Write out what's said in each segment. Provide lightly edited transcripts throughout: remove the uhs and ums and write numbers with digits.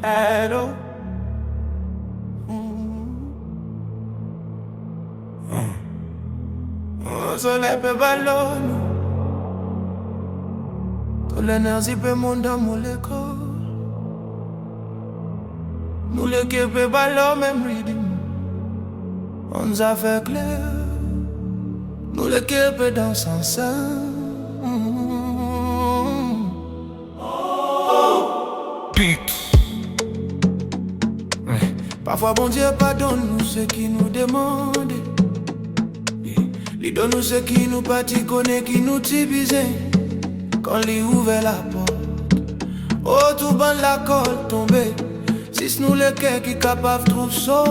Hello. Soleil peut ballonner. Toute l'énergie peut monter dans mon école. Nous l'équipe peut ballon même rythme. On nous a fait clair. Nous l'équipe peut danser ensemble. Parfois bon Dieu pardonne nous ce qui nous demande. Il donne nous ce qui nous partit connaît, qui nous divise. Quand il ouvre la porte, oh tout ban la colle tombée. Si c'est nous le cœur qui capable trouve ça,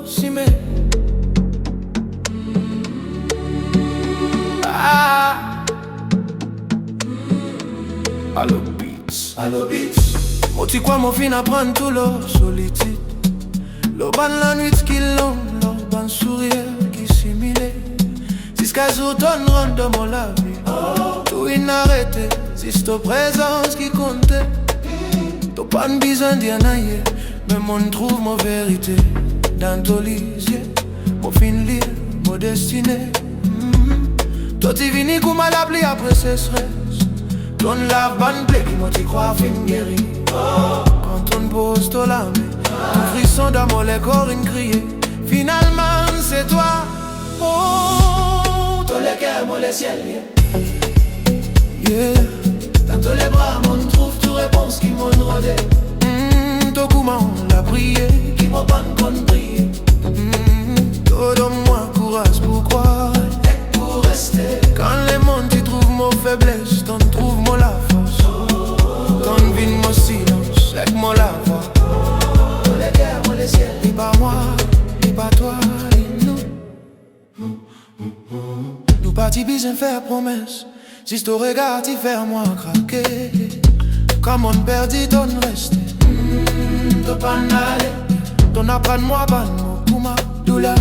si mais Allo beats, allo beats. Moi tu crois mon fin apprendre tout l'eau solitude. L'auban la nuit qui long, l'auban sourire qui simile. Si ce cas où ton rentre dans mon la vie, tout inarrêté. Si c'est ta présence qui compte, t'as pas besoin d'y en aller. Mais mon trouve mon vérité dans ton lisier. Mon fin lire, mon destinée. Toi tu vini comme à la pluie après ce stress. Ton la bonne plaie qui moi tu crois fin guéri. Quand on pose ton lame, tout frisson dans mon corps une criée. Finalement c'est toi. Oh, tous les cœurs, moi le ciel. Yeah. Dans tous les bras, on trouve tout réponse qui m'ont rodé. Ton comment on l'a prié, qui m'a pas compris. Donne-moi courage pour croire et pour rester. Quand les mondes tu trouves mon faiblesse, t'en trouves moi la force. T'en vine mon silence, avec moi la voix. Tous les cœurs, moi le ciel. Ni pas moi, ni pas toi, ni nous. Nous partis bien faire promesse. Si ce regard t'y fait moi craquer. Comme on perdit ton reste. T'as pas n'aller. T'en apprends moi pas pour ma douleur.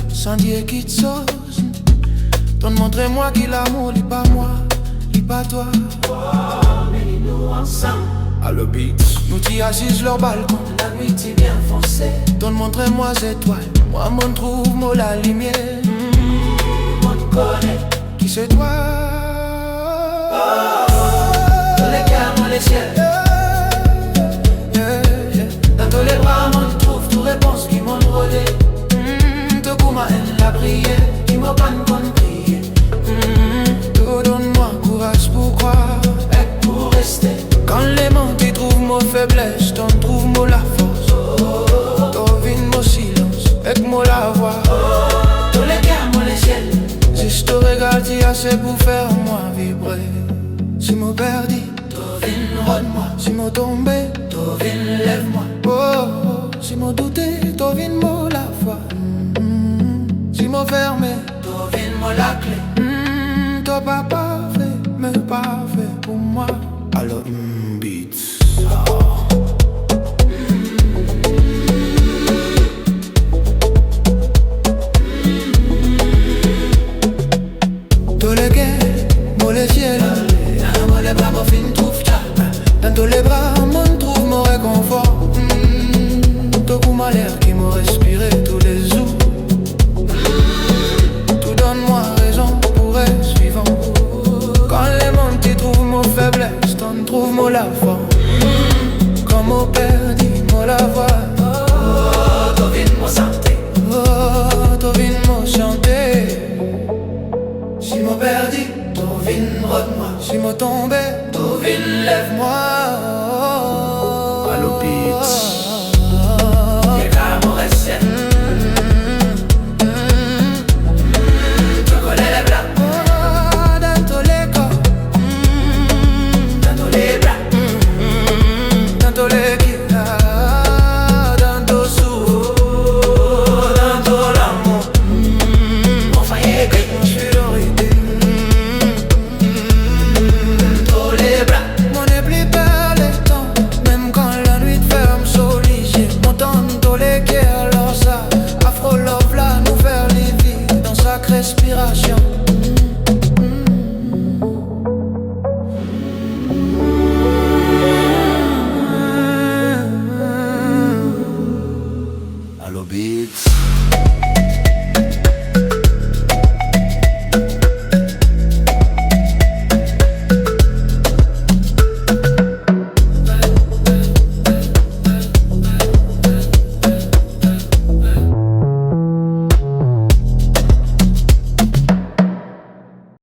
Sans dire qui te sauce. T'en montre-moi qui l'amour, lit pas moi, lit pas toi. Mais nous ensemble. Allo beats. Nous t'y assises leur balcon. La nuit t'y bien foncé. T'en montre-moi ces étoiles. Moi m'en trouve moi la lumière. On te connaît. Qui c'est toi? Tous les cœurs, moi les ciels. Dans tous les bras, on trouve tout réponse qui m'ont rodé. Tout coup ma haine l'a prié, qui m'a pas compris. Tout donne-moi courage pour croire et pour rester. Quand les mentis trouvent mon faiblesse, t'en trouves moi la force. Devine mon silence, avec moi la voix. Tous les cœurs, moi les ciels. Si je te regarde, t'y assez pour faire moi vibrer. Si m'en perdu, devine rôde-moi. Si m'en tombé, devine lève-moi. Oh, si m'en douté, devine moi la foi. Si m'en fermé, devine moi la clé. T'as pas parfait, mais parfait pour moi. Alors, beats. Tous les guerres, moi les ciels. Moi les bras, mon fin trouve ça. Dans tous les bras, mon trouve mon réconfort. Tout coup ma l'air qui m'a respiré tous les jours. Tout donne-moi raison pour être suivant. Quand les mondes t'y trouvent mon faiblesse, t'en trouves moi la force.